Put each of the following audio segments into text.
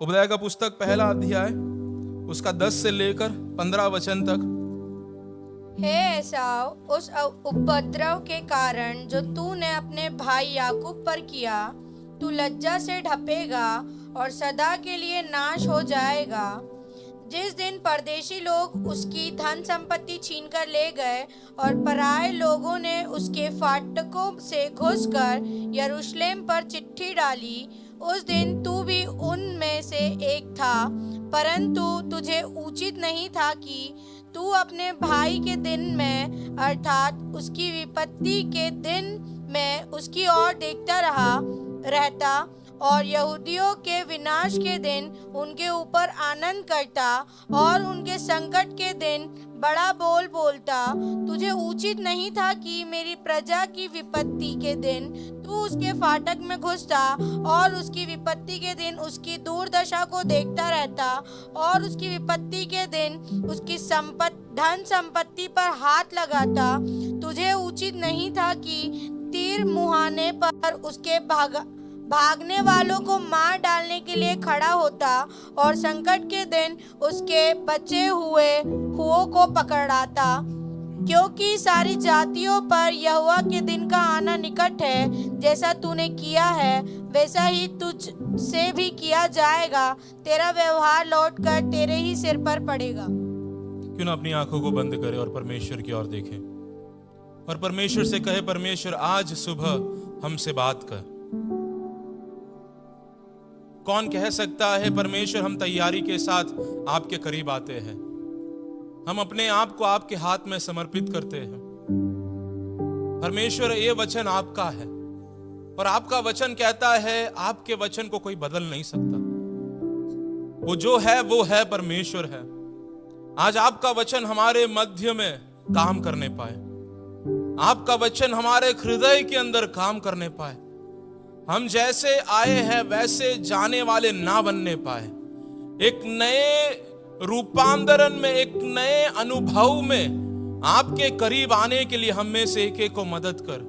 उपदेय का पुस्तक पहला अध्याय उसका 10 से लेकर 15 वचन तक। हे एसाव, उस उपद्रव के कारण जो तूने अपने भाई याकूब पर किया, तू लज्जा से ढपेगा और सदा के लिए नाश हो जाएगा। जिस दिन परदेशी लोग उसकी धन संपत्ति छीनकर ले गए और पराये लोगों ने उसके फाटकों से घुसकर यरूशलेम पर चिट्ठी डाली, उस दिन तू भी उनमें से एक था, परंतु तुझे उचित नहीं था कि तू अपने भाई के दिन में अर्थात उसकी विपत्ति के दिन में उसकी ओर देखता रहता और यहूदियों के विनाश के दिन उनके ऊपर आनंद करता और उनके संकट के दिन बड़ा बोल बोलता। तुझे उचित नहीं था कि मेरी प्रजा की विपत्ति के दिन तू उसके फाटक में घुसता और उसकी विपत्ति के दिन उसकी दुर्दशा को देखता रहता और उसकी विपत्ति के दिन उसकी धन संपत्ति पर हाथ लगाता। तुझे उचित नहीं था कि तीर मुहाने पर उसके भागने वालों को मार डालने के लिए खड़ा होता और संकट के दिन उसके बचे हुओं को पकड़ाता, क्योंकि सारी जातियों पर यहोवा के दिन का आना निकट है। जैसा तूने किया है वैसा ही तुझ से भी किया जाएगा, तेरा व्यवहार लौटकर तेरे ही सिर पर पड़ेगा। क्यों ना अपनी आंखों को बंद करे और परमेश्वर की ओर देखे और परमेश्वर से कहे, परमेश्वर आज सुबह हमसे बात कर। कौन कह सकता है परमेश्वर हम तैयारी के साथ आपके करीब आते हैं, हम अपने आप को आपके हाथ में समर्पित करते हैं। परमेश्वर ये वचन आपका है और आपका वचन कहता है आपके वचन को कोई बदल नहीं सकता। वो जो है वो है, परमेश्वर है। आज आपका वचन हमारे मध्य में काम करने पाए, आपका वचन हमारे हृदय के अंदर काम करने पाए, हम जैसे आए हैं वैसे जाने वाले ना बनने पाए, एक नए रूपांतरण में, एक नए अनुभव में आपके करीब आने के लिए हम में से एक एक को मदद कर।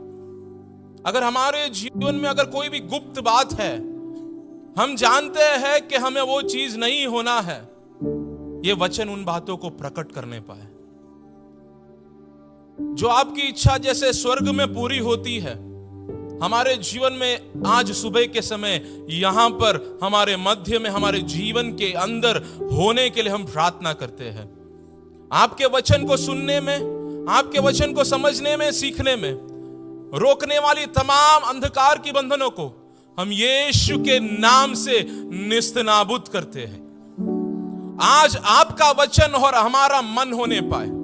अगर हमारे जीवन में अगर कोई भी गुप्त बात है, हम जानते हैं कि हमें वो चीज नहीं होना है, ये वचन उन बातों को प्रकट करने पाए। जो आपकी इच्छा जैसे स्वर्ग में पूरी होती है, हमारे जीवन में आज सुबह के समय यहां पर हमारे मध्य में, हमारे जीवन के अंदर होने के लिए हम प्रार्थना करते हैं। आपके वचन को सुनने में, आपके वचन को समझने में, सीखने में रोकने वाली तमाम अंधकार की बंधनों को हम यीशु के नाम से निस्तनाबूद करते हैं। आज आपका वचन और हमारा मन होने पाए,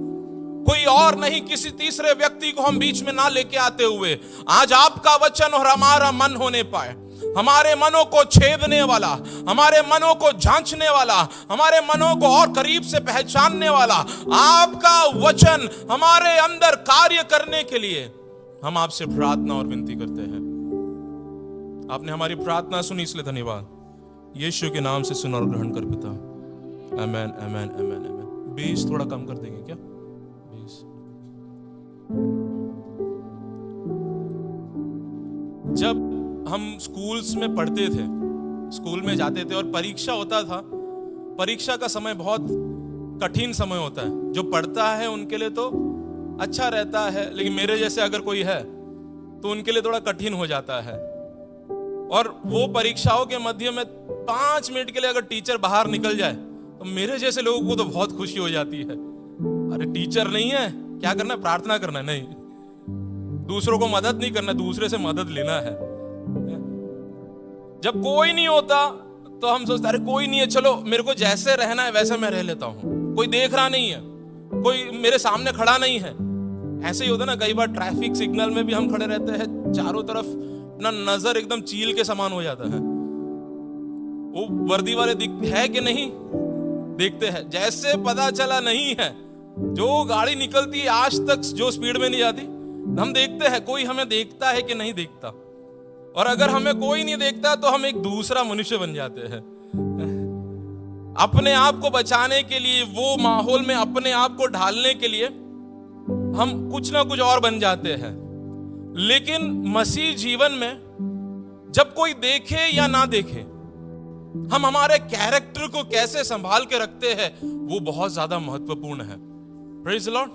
कोई और नहीं, किसी तीसरे व्यक्ति को हम बीच में ना लेके आते हुए आज आपका वचन और हमारा मन होने पाए। हमारे मनों को छेदने वाला, हमारे मनों को जांचने वाला, हमारे मनों को और करीब से पहचानने वाला आपका वचन हमारे अंदर कार्य करने के लिए हम आपसे प्रार्थना और विनती करते हैं। आपने हमारी प्रार्थना सुनी, इसलिए धन्यवाद। यीशु के नाम से सुन और ग्रहण कर पिता। आमेन, आमेन, आमेन, आमेन। 20 थोड़ा कम कर देंगे क्या? जब हम स्कूल्स में पढ़ते थे, स्कूल में जाते थे और परीक्षा होता था, परीक्षा का समय बहुत कठिन समय होता है। जो पढ़ता है उनके लिए तो अच्छा रहता है, लेकिन मेरे जैसे अगर कोई है तो उनके लिए थोड़ा कठिन हो जाता है। और वो परीक्षाओं के मध्य में 5 मिनट के लिए अगर टीचर बाहर निकल जाए तो मेरे जैसे लोगों को तो बहुत खुशी हो जाती है। अरे टीचर नहीं है, क्या करना है? प्रार्थना करना है। नहीं, दूसरों को मदद नहीं करना, दूसरे से मदद लेना है। जब कोई नहीं होता तो हम सोचते अरे कोई नहीं है, चलो मेरे को जैसे रहना है वैसे मैं रह लेता हूं, कोई देख रहा नहीं है, कोई मेरे सामने खड़ा नहीं है। ऐसे ही होता ना, कई बार ट्रैफिक सिग्नल में भी हम खड़े रहते हैं, चारों तरफ ना नजर एकदम चील के समान हो जाता है। वो वर्दी वाले है कि नहीं, देखते हैं। जैसे पता चला नहीं है, जो गाड़ी निकलती है आज तक जो स्पीड में नहीं जाती, हम देखते हैं कोई हमें देखता है कि नहीं देखता। और अगर हमें कोई नहीं देखता तो हम एक दूसरा मनुष्य बन जाते हैं। अपने आप को बचाने के लिए, वो माहौल में अपने आप को ढालने के लिए हम कुछ ना कुछ और बन जाते हैं। लेकिन मसीह जीवन में जब कोई देखे या ना देखे, हम हमारे कैरेक्टर को कैसे संभाल के रखते हैं वो बहुत ज्यादा महत्वपूर्ण है। Praise the Lord.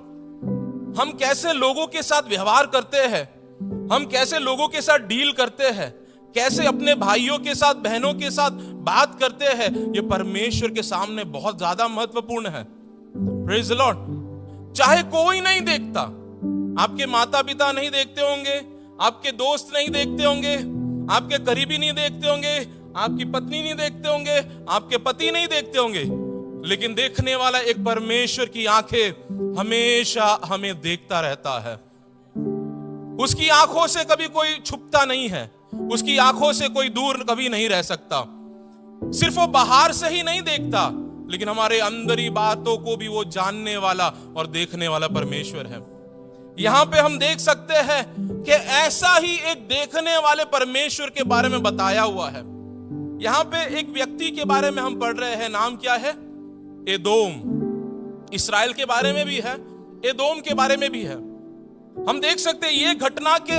हम कैसे लोगों के साथ व्यवहार करते हैं, हम कैसे लोगों के साथ डील करते हैं, कैसे अपने भाइयों के साथ बहनों के साथ बात करते हैं, ये परमेश्वर के सामने बहुत ज्यादा महत्वपूर्ण है। Praise the Lord. चाहे कोई नहीं देखता, आपके माता पिता नहीं देखते होंगे, आपके दोस्त नहीं देखते होंगे, आपके करीबी नहीं देखते होंगे, आपकी पत्नी नहीं देखते होंगे, आपके पति नहीं देखते होंगे, लेकिन देखने वाला एक परमेश्वर की आंखें हमेशा हमें देखता रहता है। उसकी आंखों से कभी कोई छुपता नहीं है, उसकी आंखों से कोई दूर कभी नहीं रह सकता। सिर्फ वो बाहर से ही नहीं देखता, लेकिन हमारे अंदरी बातों को भी वो जानने वाला और देखने वाला परमेश्वर है। यहां पे हम देख सकते हैं कि ऐसा ही एक देखने वाले परमेश्वर के बारे में बताया हुआ है। यहां पे एक व्यक्ति के बारे में हम पढ़ रहे हैं, नाम क्या है? एदोम। इस्राएल के बारे में भी है, एदोम के बारे में भी है। हम देख सकते हैं ये घटना के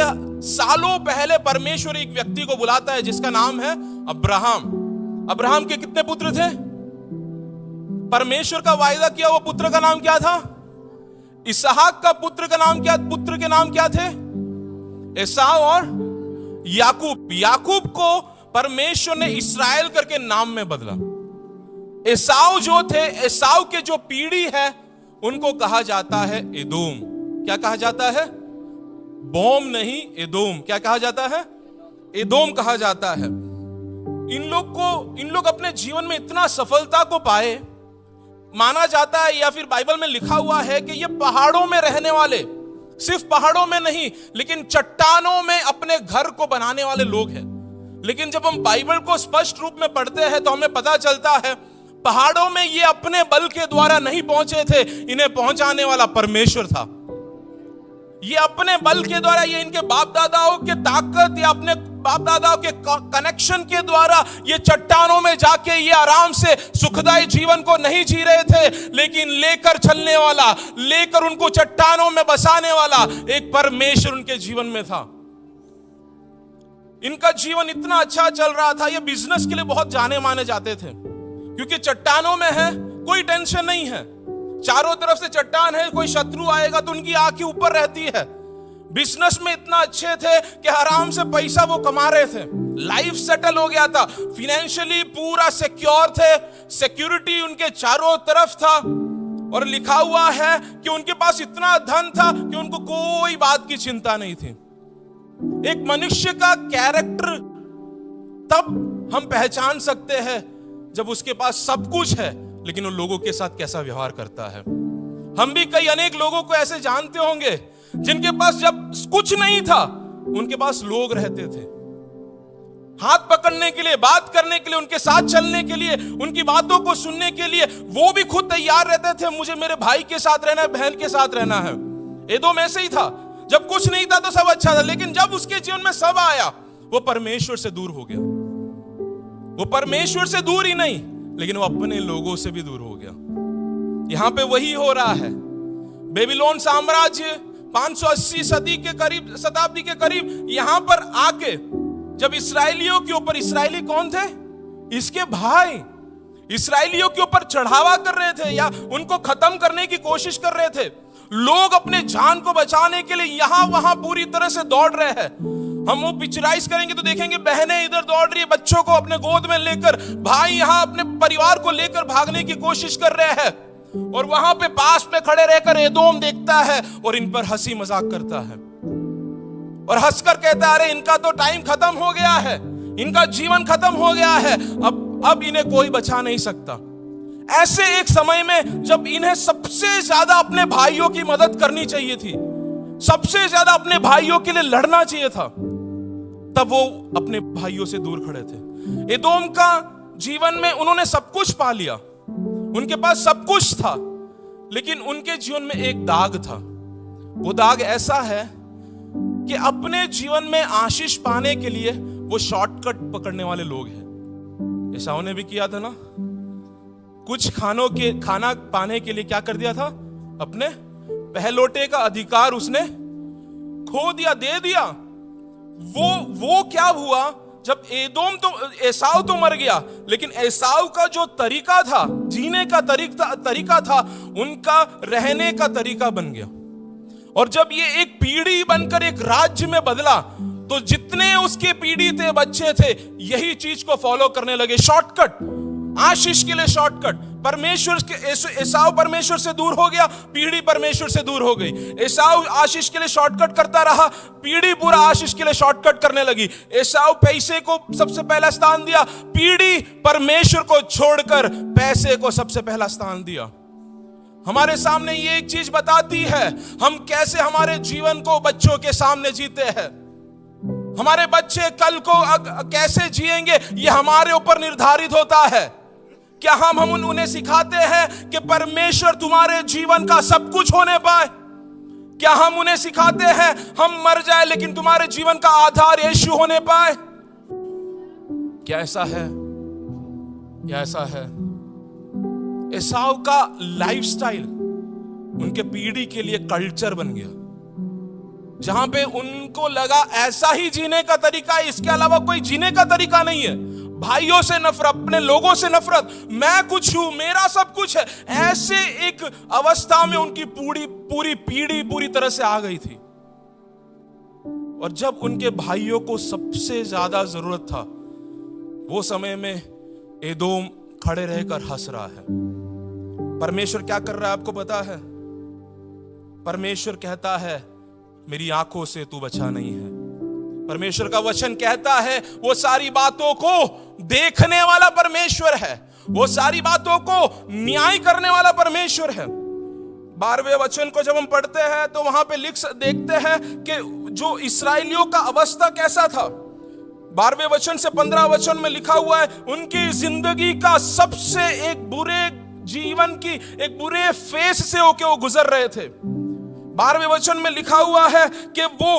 सालों पहले परमेश्वर एक व्यक्ति को बुलाता है जिसका नाम है अब्राहम। अब्राहम के कितने पुत्र थे? परमेश्वर का वायदा किया वो पुत्र का नाम क्या था? इसहाक का पुत्र के नाम क्या थे? एसाव और याकूब। याकूब को परमेश्वर ने इस्राएल करके नाम में बदला। एसाव जो थे, एसाव के जो पीढ़ी है उनको कहा जाता है एदोम। क्या कहा जाता है? बोम नहीं, एदोम। क्या कहा जाता है? एदोम कहा जाता है। इन लोग अपने जीवन में इतना सफलता को पाए, माना जाता है या फिर बाइबल में लिखा हुआ है कि ये पहाड़ों में रहने वाले, सिर्फ पहाड़ों में नहीं लेकिन चट्टानों में अपने घर को बनाने वाले लोग हैं। लेकिन जब हम बाइबल को स्पष्ट रूप में पढ़ते हैं तो हमें पता चलता है पहाड़ों में ये अपने बल के द्वारा नहीं पहुंचे थे, इन्हें पहुंचाने वाला परमेश्वर था। ये अपने बल के द्वारा, ये इनके बाप दादाओं के ताकत या अपने बाप दादाओं के कनेक्शन के द्वारा ये चट्टानों में जाके ये आराम से सुखदायी जीवन को नहीं जी रहे थे, लेकिन लेकर चलने वाला, लेकर उनको चट्टानों में बसाने वाला एक परमेश्वर उनके जीवन में था। इनका जीवन इतना अच्छा चल रहा था, ये बिजनेस के लिए बहुत जाने माने जाते थे, क्योंकि चट्टानों में है, कोई टेंशन नहीं है, चारों तरफ से चट्टान है, कोई शत्रु आएगा तो उनकी आंखें ऊपर रहती है। बिजनेस में इतना अच्छे थे कि आराम से पैसा वो कमा रहे थे, लाइफ सेटल हो गया था, फाइनेंशियली पूरा सिक्योर थे, सिक्योरिटी उनके चारों तरफ था। और लिखा हुआ है कि उनके पास इतना धन था कि उनको कोई बात की चिंता नहीं थी। एक मनुष्य का कैरेक्टर तब हम पहचान सकते हैं जब उसके पास सब कुछ है लेकिन उन लोगों के साथ कैसा व्यवहार करता है। हम भी कई अनेक लोगों को ऐसे जानते होंगे जिनके पास जब कुछ नहीं था उनके पास लोग रहते थे, हाथ पकड़ने के लिए, बात करने के लिए, उनके साथ चलने के लिए, उनकी बातों को सुनने के लिए वो भी खुद तैयार रहते थे, मुझे मेरे भाई के साथ रहना है, बहन के साथ रहना है। एदोम ऐसे ही था, जब कुछ नहीं था तो सब अच्छा था, लेकिन जब उसके जीवन में सब आया वो परमेश्वर से दूर हो गया। वो परमेश्वर से दूर ही नहीं लेकिन वो अपने लोगों से भी दूर हो गया। यहां पे वही हो रहा है। बेबीलोन साम्राज्य 580 शताब्दी के करीब यहां पर आके जब इसराइलियों के ऊपर, इसराइली कौन थे? इसके भाई इसराइलियों के ऊपर चढ़ावा कर रहे थे या उनको खत्म करने की कोशिश कर रहे थे। लोग अपने जान को बचाने के लिए यहां वहां पूरी तरह से दौड़ रहे हैं। हम वो पिक्चराइज करेंगे तो देखेंगे बहनें इधर दौड़ रही है बच्चों को अपने गोद में लेकर, भाई यहां अपने परिवार को लेकर भागने की कोशिश कर रहे हैं, और वहां पे पास में खड़े रहकर एदोम देखता है और इन पर हंसी मजाक करता है और हंसकर कहता है, अरे इनका तो टाइम खत्म हो गया है, इनका जीवन खत्म हो गया है, अब इन्हें कोई बचा नहीं सकता। ऐसे एक समय में जब इन्हें सबसे ज्यादा अपने भाइयों की मदद करनी चाहिए थी, सबसे ज्यादा अपने भाइयों के लिए लड़ना चाहिए था, तब वो अपने भाइयों से दूर खड़े थे। एदोम का जीवन में उन्होंने सब कुछ पा लिया, उनके पास सब कुछ था, लेकिन उनके जीवन में एक दाग था। वो दाग ऐसा है कि अपने जीवन में आशीष पाने के लिए वो शॉर्टकट पकड़ने वाले लोग हैं। एसाव ने भी किया था ना, कुछ खाना पाने के लिए क्या कर दिया था? अपने पहलौठे का अधिकार उसने खो दिया, दे दिया। वो क्या हुआ? जब एसाव तो मर गया, लेकिन एसाव का जो तरीका था, जीने का तरीका था, उनका रहने का तरीका बन गया। और जब ये एक पीढ़ी बनकर एक राज्य में बदला, तो जितने उसके पीढ़ी थे, बच्चे थे, यही चीज को फॉलो करने लगे। शॉर्टकट, आशीष के लिए शॉर्टकट। एसाव परमेश्वर से दूर हो गया, पीढ़ी परमेश्वर से दूर हो गई। एसाव आशीष के लिए शॉर्टकट करता रहा, पीढ़ी पूरा आशीष के लिए शॉर्टकट करने लगी। एसाव पैसे को सबसे पहला स्थान दिया, पीढ़ी परमेश्वर को छोड़कर पैसे को सबसे पहला स्थान दिया। हमारे सामने ये एक चीज बताती है, हम कैसे हमारे जीवन को बच्चों के सामने जीते हैं। हमारे बच्चे कल को कैसे जिएंगे, ये हमारे ऊपर निर्धारित होता है। क्या हम उन्हें सिखाते हैं कि परमेश्वर तुम्हारे जीवन का सब कुछ होने पाए? क्या हम उन्हें सिखाते हैं हम मर जाए लेकिन तुम्हारे जीवन का आधार यीशु होने पाए? क्या ऐसा है? क्या ऐसा है? एसाव का लाइफस्टाइल उनके पीढ़ी के लिए कल्चर बन गया, जहां पे उनको लगा ऐसा ही जीने का तरीका है, इसके अलावा कोई जीने का तरीका नहीं है। भाइयों से नफरत, अपने लोगों से नफरत, मैं कुछ हूं, मेरा सब कुछ है, ऐसे एक अवस्था में उनकी पूरी पीढ़ी पूरी तरह से आ गई थी। और जब उनके भाइयों को सबसे ज्यादा जरूरत था, वो समय में एदोम खड़े रहकर हंस रहा है। परमेश्वर क्या कर रहा है आपको पता है? परमेश्वर कहता है मेरी आंखों से तू बचा नहीं है। परमेश्वर का वचन कहता है वो सारी बातों को देखने वाला परमेश्वर है, वो सारी बातों को न्याय करने वाला परमेश्वर है। 12वें वचन को जब हम पढ़ते हैं तो वहां पे देखते हैं कि जो इस्राएलियों का अवस्था कैसा था। 12वें वचन से 15 वचन में लिखा हुआ है, उनकी जिंदगी का सबसे एक बुरे जीवन की एक बुरे फेस से होके वो गुजर रहे थे। 12वें वचन में लिखा हुआ है कि वो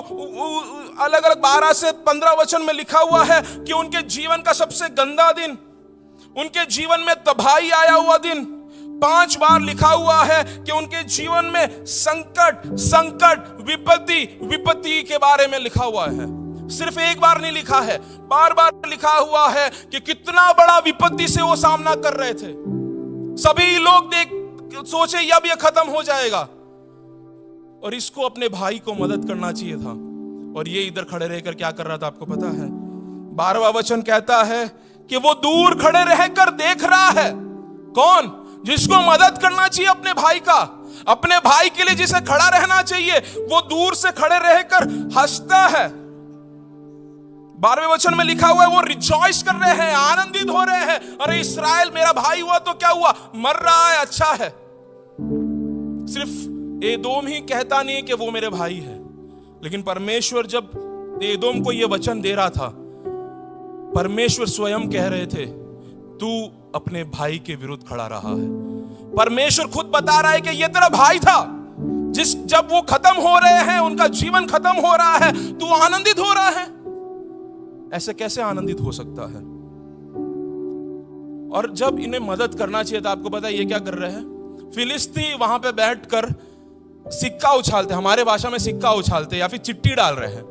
अलग अलग 12 से 15 वचन में लिखा हुआ है कि उनके जीवन का सबसे गंदा दिन, उनके जीवन में तबाही आया हुआ दिन। 5 बार लिखा हुआ है कि उनके जीवन में संकट विपत्ति के बारे में लिखा हुआ है। सिर्फ एक बार नहीं लिखा है, बार बार लिखा हुआ है कि कितना बड़ा विपत्ति से वो सामना कर रहे थे। सभी लोग सोचे अब ये खत्म हो जाएगा और इसको अपने भाई को मदद करना चाहिए था, और ये इधर खड़े रहकर क्या कर रहा था आपको पता है? 12वां वचन कहता है कि वो दूर खड़े रहकर देख रहा है। कौन? जिसको मदद करना चाहिए अपने भाई का, अपने भाई के लिए जिसे खड़ा रहना चाहिए, वो दूर से खड़े रहकर हंसता है। 12वें वचन में लिखा हुआ है वो रिजॉइस कर रहे हैं, आनंदित हो रहे हैं। अरे इस्राएल मेरा भाई हुआ तो क्या हुआ, मर रहा है, अच्छा है। सिर्फ एदोम ही कहता नहीं है कि वो मेरे भाई है, लेकिन परमेश्वर जब एदोम को यह वचन दे रहा था, परमेश्वर स्वयं कह रहे थे तू अपने भाई के विरुद्ध खड़ा रहा है। परमेश्वर खुद बता रहा है कि यह तेरा भाई था, जब वो खत्म हो रहे हैं, उनका जीवन खत्म हो रहा है, तू आनंदित हो रहा है। ऐसे कैसे आनंदित हो सकता है? और जब इन्हें मदद करना चाहिए था, आपको पता है ये क्या कर रहे हैं? फिलिस्ती वहां पे बैठकर सिक्का उछालते, हमारे भाषा में सिक्का उछालते या फिर चिट्ठी डाल रहे हैं।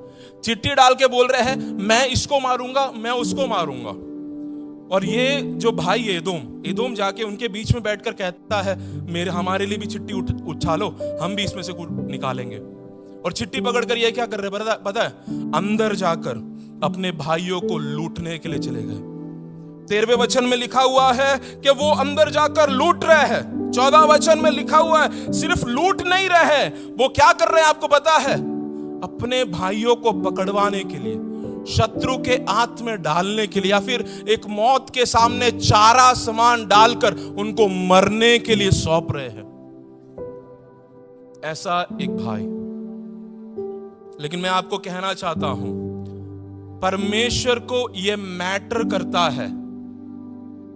चिट्ठी डाल के बोल रहे हैं मैं इसको मारूंगा, मैं उसको मारूंगा। और ये जो भाई एदोम जाके उनके बीच में बैठकर कहता है हमारे लिए भी चिट्ठी उछालो, हम भी इसमें से कुछ निकालेंगे। और चिट्ठी पकड़कर ये क्या कर रहे हैं पता है? अंदर जाकर अपने भाइयों को लूटने के लिए चले गए। 13वें वचन में लिखा हुआ है कि वो अंदर जाकर लूट रहे हैं। 14 वचन में लिखा हुआ है सिर्फ लूट नहीं रहे, वो क्या कर रहे हैं आपको पता है? अपने भाइयों को पकड़वाने के लिए, शत्रु के हाथ में डालने के लिए, या फिर एक मौत के सामने चारा सामान डालकर उनको मरने के लिए सौंप रहे हैं। ऐसा एक भाई। लेकिन मैं आपको कहना चाहता हूं, परमेश्वर को यह मैटर करता है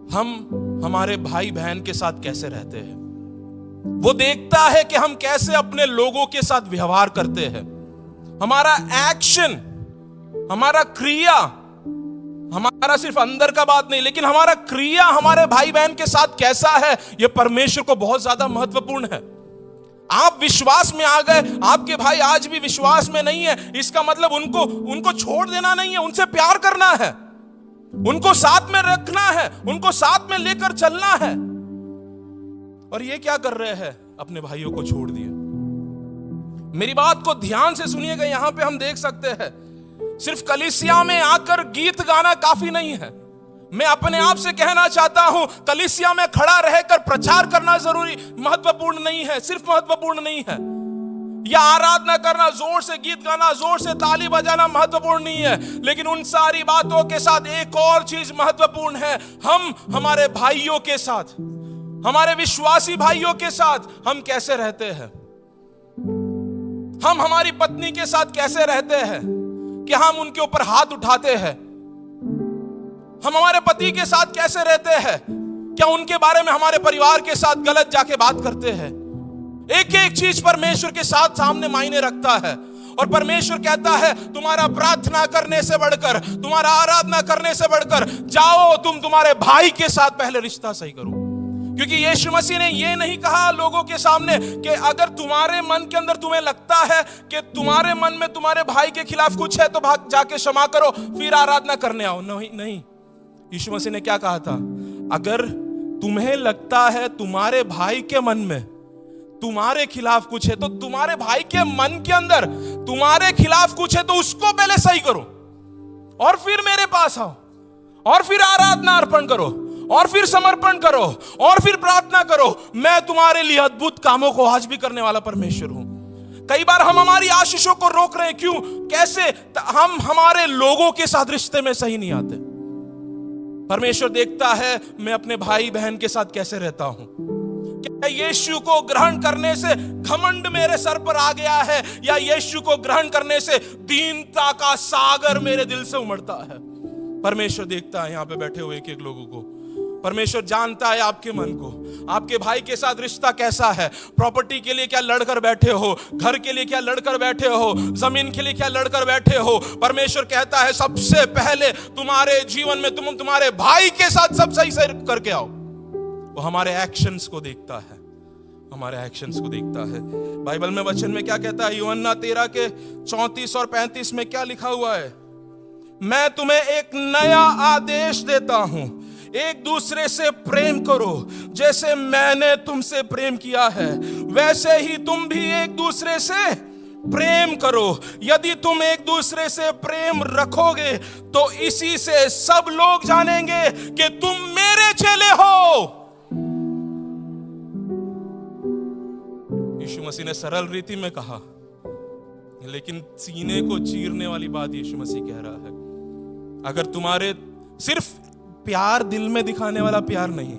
हम हमारे भाई बहन के साथ कैसे रहते हैं। वो देखता है कि हम कैसे अपने लोगों के साथ व्यवहार करते हैं। हमारा एक्शन, हमारा क्रिया, हमारा सिर्फ अंदर का बात नहीं, लेकिन हमारा क्रिया हमारे भाई बहन के साथ कैसा है, यह परमेश्वर को बहुत ज्यादा महत्वपूर्ण है। आप विश्वास में आ गए, आपके भाई आज भी विश्वास में नहीं है, इसका मतलब उनको छोड़ देना नहीं है, उनसे प्यार करना है। उनको साथ में रखना है, उनको साथ में लेकर चलना है। और ये क्या कर रहे हैं? अपने भाइयों को छोड़ दिए। मेरी बात को ध्यान से सुनिएगा। यहां पे हम देख सकते हैं सिर्फ कलीसिया में आकर गीत गाना काफी नहीं है। मैं अपने आप से कहना चाहता हूं, कलीसिया में खड़ा रहकर प्रचार करना जरूरी महत्वपूर्ण नहीं है, सिर्फ महत्वपूर्ण नहीं है। या आराधना करना, जोर से गीत गाना, जोर से ताली बजाना महत्वपूर्ण नहीं है। लेकिन उन सारी बातों के साथ एक और चीज महत्वपूर्ण है। हम हमारे भाइयों के साथ, हमारे विश्वासी भाइयों के साथ हम कैसे रहते हैं। हम हमारी पत्नी के साथ कैसे रहते हैं? क्या हम उनके ऊपर हाथ उठाते हैं? हम हमारे पति के साथ कैसे रहते हैं? क्या उनके बारे में हमारे परिवार के साथ गलत जाके बात करते हैं? एक एक चीज परमेश्वर के साथ सामने मायने रखता है। और परमेश्वर कहता है, तुम्हारा प्रार्थना करने से बढ़कर, तुम्हारा आराधना करने से बढ़कर, जाओ तुम तुम्हारे भाई के साथ पहले रिश्ता सही करो। क्योंकि यीशु मसीह ने यह नहीं कहा लोगों के सामने कि अगर तुम्हारे मन के अंदर तुम्हें लगता है कि तुम्हारे मन में तुम्हारे भाई के खिलाफ कुछ है तो भाग जाके क्षमा करो फिर आराधना करने आओ। नहीं नहीं, यीशु मसीह ने क्या कहा था? अगर तुम्हें लगता है तुम्हारे भाई के मन में तुम्हारे खिलाफ कुछ है, तो तुम्हारे भाई के मन के अंदर तुम्हारे खिलाफ कुछ है तो उसको पहले सही करो और फिर मेरे पास आओ और फिर आराधना अर्पण करो और फिर समर्पण करो और फिर प्रार्थना करो। मैं तुम्हारे लिए अद्भुत कामों को आज भी करने वाला परमेश्वर हूं। कई बार हम हमारी आशीषों को रोक रहे हैं। क्यों? कैसे? हम हमारे लोगों के साथ रिश्ते में सही नहीं आते। परमेश्वर देखता है मैं अपने भाई बहन के साथ कैसे रहता हूं। क्या यीशु को ग्रहण करने से घमंड मेरे सर पर आ गया है, या यीशु को ग्रहण करने से दीनता का सागर मेरे दिल से उमड़ता है? परमेश्वर देखता है यहां पे बैठे हुए एक एक लोगों को। परमेश्वर जानता है आपके मन को, आपके भाई के साथ रिश्ता कैसा है। प्रॉपर्टी के लिए क्या लड़कर बैठे हो? घर के लिए क्या लड़कर बैठे हो? जमीन के लिए क्या लड़कर बैठे हो? परमेश्वर कहता है सबसे पहले तुम्हारे जीवन में तुम तुम्हारे भाई के साथ सब सही से करके आओ। वो हमारे एक्शंस को देखता है, हमारे एक्शंस को देखता है। बाइबल में वचन में क्या कहता है? यूहन्ना 13 के 34 और 35 में क्या लिखा हुआ है? मैं तुम्हें एक नया आदेश देता हूं, एक दूसरे से प्रेम करो। जैसे मैंने तुमसे प्रेम किया है वैसे ही तुम भी एक दूसरे से प्रेम करो। यदि तुम एक दूसरे से प्रेम रखोगे तो इसी से सब लोग जानेंगे कि तुम मेरे चेले हो। यीशु मसीह ने सरल रीति में कहा, लेकिन सीने को चीरने वाली बात यीशु मसीह कह रहा है। अगर तुम्हारे सिर्फ प्यार दिल में दिखाने वाला प्यार नहीं,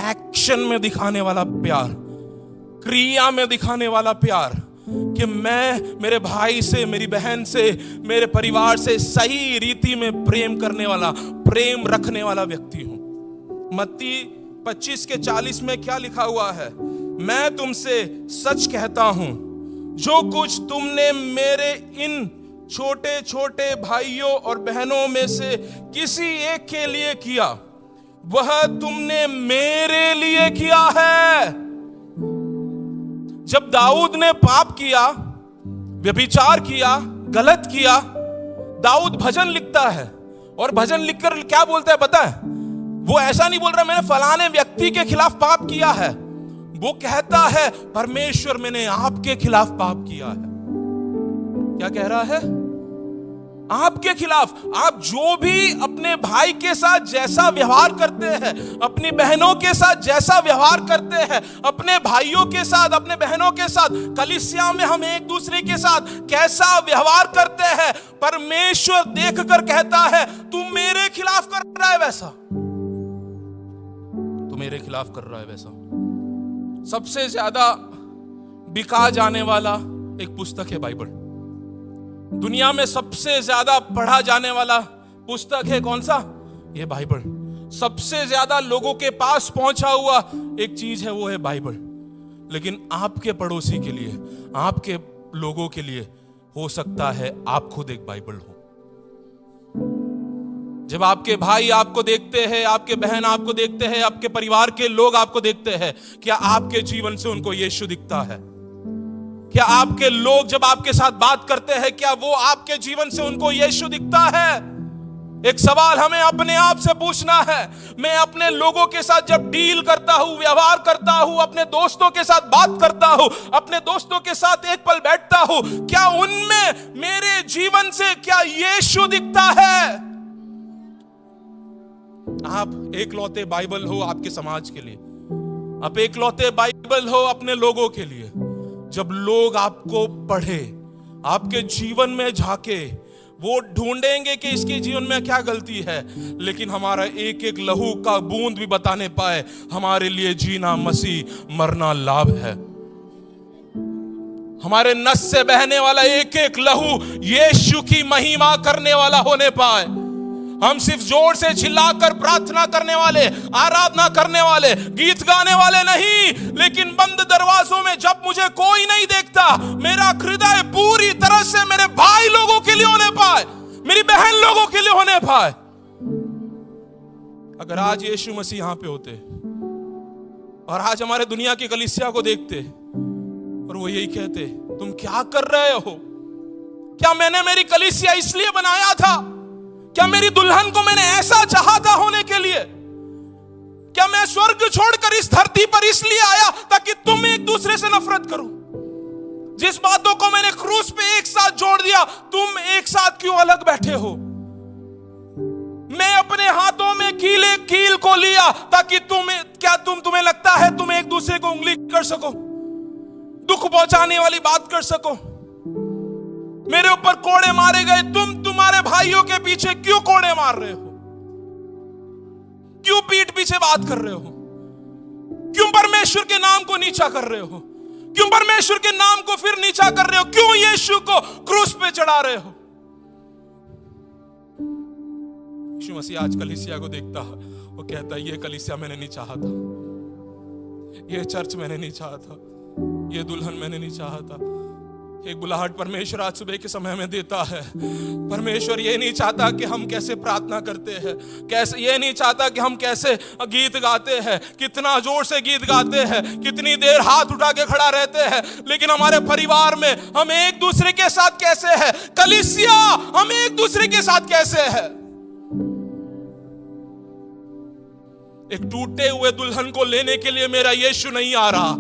एक्शन में दिखाने वाला प्यार, क्रिया में दिखाने वाला प्यार, कि मैं मेरे भाई से, मेरी बहन से, मेरे परिवार से सही रीति में प्रेम करने वाला, प्रेम रखने वाला व्यक्ति हूं। मत्ती 25 के 40 में क्या लिखा हुआ है? मैं तुमसे सच कहता हूं, जो कुछ तुमने मेरे इन छोटे छोटे भाइयों और बहनों में से किसी एक के लिए किया, वह तुमने मेरे लिए किया है। जब दाऊद ने पाप किया, व्यभिचार किया, गलत किया, दाऊद भजन लिखता है और भजन लिखकर क्या बोलता है पता है? वो ऐसा नहीं बोल रहा मैंने फलाने व्यक्ति के खिलाफ पाप किया है, वो कहता है परमेश्वर मैंने आपके खिलाफ पाप किया है। क्या कह रहा है? आपके खिलाफ। आप जो भी अपने भाई के साथ जैसा व्यवहार करते हैं, अपनी बहनों के साथ जैसा व्यवहार करते हैं, अपने भाइयों के साथ, अपने बहनों के साथ, कलीसिया में हम एक दूसरे के साथ कैसा व्यवहार करते हैं, परमेश्वर देखकर कहता है तू मेरे खिलाफ कर रहा है वैसा, तू मेरे खिलाफ कर रहा है वैसा। सबसे ज्यादा बिका जाने वाला एक पुस्तक है बाइबल। दुनिया में सबसे ज्यादा पढ़ा जाने वाला पुस्तक है कौन सा? ये बाइबल। सबसे ज्यादा लोगों के पास पहुंचा हुआ एक चीज है, वो है बाइबल। लेकिन आपके पड़ोसी के लिए, आपके लोगों के लिए हो सकता है आप खुद एक बाइबल हो। जब आपके भाई आपको देखते हैं, आपके बहन आपको देखते हैं, आपके परिवार के लोग आपको देखते हैं, क्या आपके जीवन से उनको यीशु दिखता है? क्या आपके लोग जब आपके साथ बात करते हैं, क्या वो आपके जीवन से उनको यीशु दिखता है? एक सवाल हमें अपने आप से पूछना है, मैं अपने लोगों के साथ जब डील करता हूं, व्यवहार करता हूं, अपने दोस्तों के साथ बात करता हूं, अपने दोस्तों के साथ एक पल बैठता हूं, क्या उनमें मेरे जीवन से क्या यीशु दिखता है? आप एकलौते बाइबल हो आपके समाज के लिए, आप एकलौते बाइबल हो अपने लोगों के लिए। जब लोग आपको पढ़े, आपके जीवन में झांके, वो ढूंढेंगे कि इसके जीवन में क्या गलती है, लेकिन हमारा एक एक लहू का बूंद भी बताने पाए हमारे लिए जीना मसीह, मरना लाभ है। हमारे नस से बहने वाला एक एक लहू यीशु की महिमा करने वाला होने पाए। हम सिर्फ जोर से चिल्लाकर प्रार्थना करने वाले, आराधना करने वाले, गीत गाने वाले नहीं, लेकिन बंद दरवाजों में जब मुझे कोई नहीं देखता, मेरा हृदय पूरी तरह से मेरे भाई लोगों के लिए होने पाए, मेरी बहन लोगों के लिए होने पाए। अगर आज यीशु मसीह यहां पे होते और आज हमारे दुनिया की कलीसिया को देखते और वो यही कहते, तुम क्या कर रहे हो? क्या मैंने मेरी कलीसिया इसलिए बनाया था? क्या मेरी दुल्हन को मैंने ऐसा चाहा था होने के लिए? क्या मैं स्वर्ग छोड़कर इस धरती पर इसलिए आया ताकि तुम एक दूसरे से नफरत करो? जिस बातों को मैंने क्रूस पे एक साथ जोड़ दिया, तुम एक साथ क्यों अलग बैठे हो? मैं अपने हाथों में कील को लिया ताकि तुम्हें लगता है तुम एक दूसरे को उंगली कर सको, दुख पहुंचाने वाली बात कर सको? मेरे ऊपर कोड़े मारे गए, तुम तुम्हारे भाइयों के पीछे क्यों कोड़े मार रहे हो? क्यों पीठ पीछे बात कर रहे हो? क्यों परमेश्वर के नाम को नीचा कर रहे हो? क्यों परमेश्वर के नाम को फिर नीचा कर रहे हो? क्यों यीशु को क्रूस पे चढ़ा रहे हो? यीशु मसीह आज कलीसिया को देखता है, वो कहता है, ये कलीसिया मैंने नहीं चाहा था, ये चर्च मैंने नहीं चाहा था, ये दुल्हन मैंने नहीं चाहा था। एक बुलाहट परमेश्वर आज सुबह के समय में देता है। परमेश्वर ये नहीं चाहता कि हम कैसे प्रार्थना करते हैं, कैसे, ये नहीं चाहता कि हम कैसे गीत गाते हैं, कितना जोर से गीत गाते हैं, कितनी देर हाथ उठा के खड़ा रहते हैं, लेकिन हमारे परिवार में हम एक दूसरे के साथ कैसे हैं? कलीसिया हम एक दूसरे के साथ कैसे हैं? एक टूटे हुए दुल्हन को लेने के लिए मेरा यीशु नहीं आ रहा,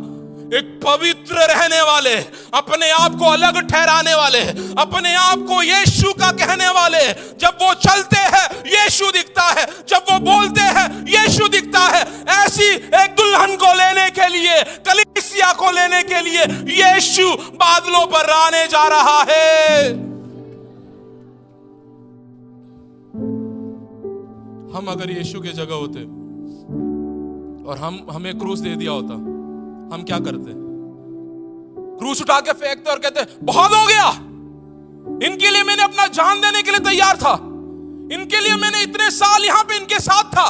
एक पवित्र रहने वाले, अपने आप को अलग ठहराने वाले, अपने आप को यीशु का कहने वाले, जब वो चलते हैं यीशु दिखता है, जब वो बोलते हैं यीशु दिखता है। ऐसी एक दुल्हन को लेने के लिए, कलीसिया को लेने के लिए यीशु बादलों पर आने जा रहा है। हम अगर यीशु की जगह होते और हमें क्रूस दे दिया होता, हम क्या करते? क्रूस उठा के फेंकते और कहते बहुत हो गया, इनके लिए मैंने अपना जान देने के लिए तैयार था, इनके लिए मैंने इतने साल यहां पे इनके साथ था,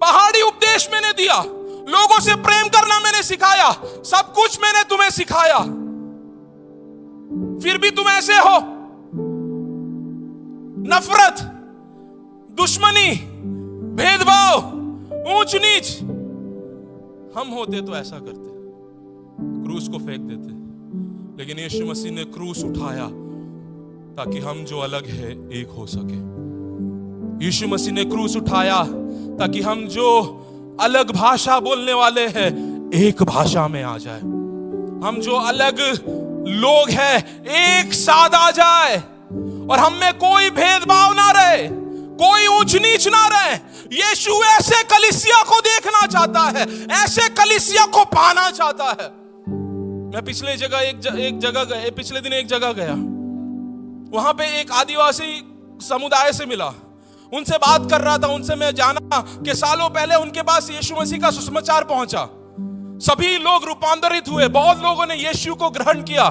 पहाड़ी उपदेश मैंने दिया, लोगों से प्रेम करना मैंने सिखाया, सब कुछ मैंने तुम्हें सिखाया, फिर भी तुम ऐसे हो। नफरत, दुश्मनी, भेदभाव, ऊंच नीच। हम होते तो ऐसा करते, क्रूस को फेंक देते, लेकिन यीशु मसीह ने क्रूस उठाया ताकि हम जो अलग है एक हो सके। यीशु मसीह ने क्रूस उठाया ताकि हम जो अलग भाषा बोलने वाले हैं एक भाषा में आ जाए, हम जो अलग लोग हैं एक साथ आ जाए, और हम में कोई भेदभाव ना रहे, कोई ऊंच नीच ना रहे। यीशु ऐसे कलीसिया को देखना चाहता है, ऐसे कलीसिया को पाना चाहता है। मैं पिछले दिन एक जगह गया, वहां पे एक आदिवासी समुदाय से मिला, उनसे बात कर रहा था। उनसे मैं जाना कि सालों पहले उनके पास यीशु मसीह का सुसमाचार पहुंचा, सभी लोग रूपांतरित हुए, बहुत लोगों ने यीशु को ग्रहण किया।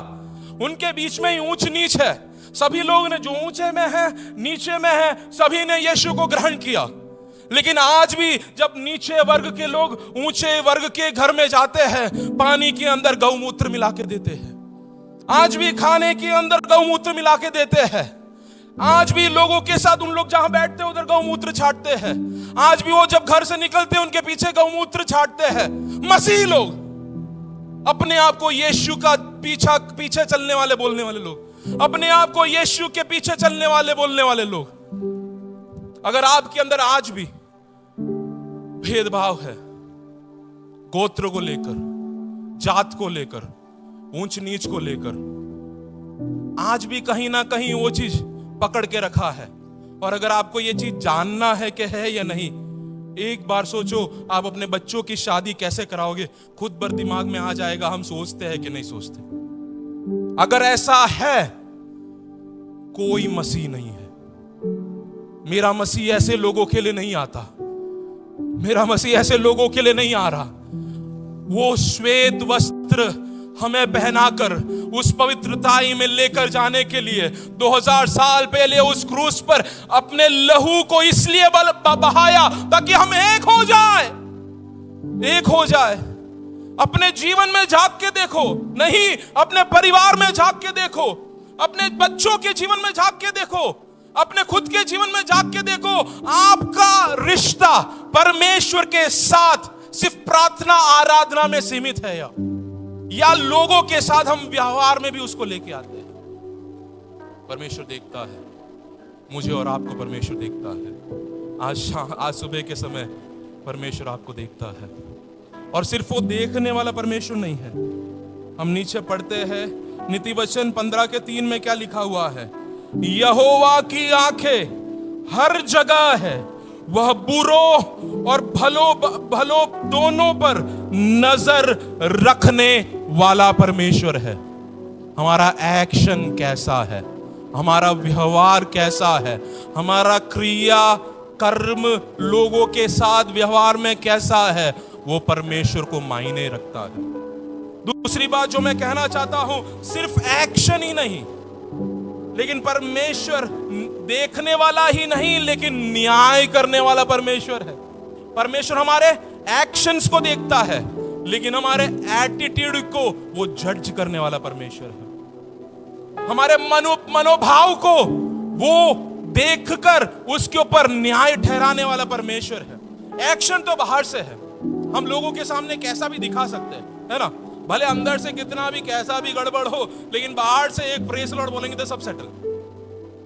उनके बीच में ही ऊंच नीच है, सभी लोग ने, जो ऊंचे में है नीचे में है, सभी ने यीशु को ग्रहण किया। लेकिन आज भी जब नीचे वर्ग के लोग ऊंचे वर्ग के घर में जाते हैं, पानी के अंदर गौमूत्र मिला के देते हैं, आज भी खाने के अंदर गौमूत्र मिला के देते हैं, आज भी लोगों के साथ उन लोग जहां बैठते हैं उधर गौमूत्र छाटते हैं, आज भी वो जब घर से निकलते हैं उनके पीछे गौमूत्र छाटते हैं। मसीह लोग, अपने आप को यीशु का पीछे चलने वाले बोलने वाले लोग, अपने आप को यीशु के पीछे चलने वाले बोलने वाले लोग, अगर आपके अंदर आज भी भेदभाव है, गोत्र को लेकर, जात को लेकर, ऊंच नीच को लेकर, आज भी कहीं ना कहीं वो चीज पकड़ के रखा है, और अगर आपको ये चीज जानना है कि है या नहीं, एक बार सोचो आप अपने बच्चों की शादी कैसे कराओगे, खुद बर दिमाग में आ जाएगा हम सोचते हैं कि नहीं सोचते। अगर ऐसा है, कोई मसीह नहीं है। मेरा मसीह ऐसे लोगों के लिए नहीं आता, मेरा मसीह ऐसे लोगों के लिए नहीं आ रहा। वो श्वेत वस्त्र हमें पहनाकर उस पवित्रताई में लेकर जाने के लिए 2000 साल पहले उस क्रूस पर अपने लहू को इसलिए बहाया ताकि हम एक हो जाए, एक हो जाए। अपने जीवन में झांक के देखो, नहीं अपने परिवार में झांक के देखो, अपने बच्चों के जीवन में झांक के देखो, अपने खुद के जीवन में झांक के देखो। आपका रिश्ता परमेश्वर के साथ सिर्फ प्रार्थना आराधना में सीमित है या लोगों के साथ हम व्यवहार में भी उसको लेके आते हैं। परमेश्वर देखता है, मुझे और आपको परमेश्वर देखता है। आज सुबह के समय परमेश्वर आपको देखता है, और सिर्फ वो देखने वाला परमेश्वर नहीं है। हम नीचे पढ़ते हैं नीति वचन 15:3 में क्या लिखा हुआ है, यहोवा की आंखें हर जगह है, वह बुरों और भलों दोनों पर नजर रखने वाला परमेश्वर है। हमारा एक्शन कैसा है, हमारा व्यवहार कैसा है, हमारा क्रिया कर्म लोगों के साथ व्यवहार में कैसा है, वो परमेश्वर को मायने रखता है। दूसरी बात जो मैं कहना चाहता हूं, सिर्फ एक्शन ही नहीं, लेकिन परमेश्वर देखने वाला ही नहीं, लेकिन न्याय करने वाला परमेश्वर है। परमेश्वर हमारे एक्शंस को देखता है, लेकिन हमारे एटीट्यूड को वो जज करने वाला परमेश्वर है। हमारे मनोभाव को वो देखकर उसके ऊपर न्याय ठहराने वाला परमेश्वर है। एक्शन तो बाहर से है, हम लोगों के सामने कैसा भी दिखा सकते हैं, है ना, भले अंदर से कितना भी कैसा भी गड़बड़ हो, लेकिन बाहर से एक प्रेस लॉर्ड बोलेंगे तो सब सेटल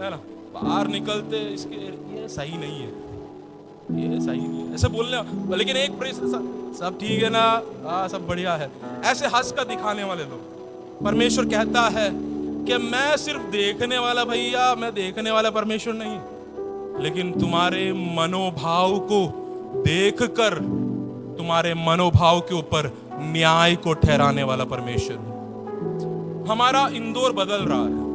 है ना। बाहर निकलते इसके ये सही नहीं है, ये सही नहीं है ऐसे बोलने, लेकिन एक प्रेस सब ठीक है ना, हाँ सब बढ़िया है, ऐसे हंस कर दिखाने वाले लोग। परमेश्वर कहता है कि मैं सिर्फ देखने वाला भैया, मैं देखने वाला परमेश्वर नहीं, लेकिन तुम्हारे मनोभाव को देखकर तुम्हारे मनोभाव के ऊपर न्याय को ठहराने वाला परमेश्वर। हमारा इंदौर बदल रहा है।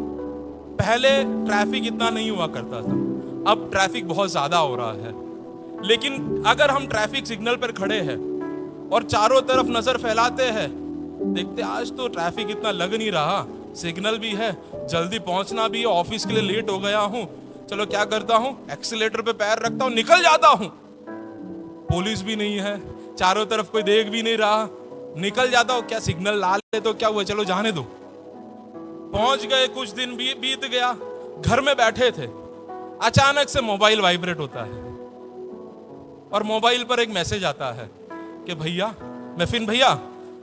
पहले ट्रैफिक इतना नहीं हुआ करता था, अब ट्रैफिक बहुत ज्यादा हो रहा है। लेकिन अगर हम ट्रैफिक सिग्नल पर खड़े हैं और चारों तरफ नजर फैलाते हैं, देखते आज तो ट्रैफिक इतना लग नहीं रहा, सिग्नल भी है, जल्दी पहुंचना भी है, ऑफिस के लिए लेट हो गया हूं, चलो क्या करता हूं, एक्सीलेटर पे पैर रखता हूं, निकल जाता हूं। पुलिस भी नहीं है, चारों तरफ कोई देख भी नहीं रहा, निकल जाता हूं। क्या सिग्नल लाल है तो क्या हुआ, चलो जाने दो। पहुंच गए, कुछ दिन बीत गया, घर में बैठे थे, अचानक से मोबाइल वाइब्रेट होता है और मोबाइल पर एक मैसेज आता है कि भैया, मैफिन भैया,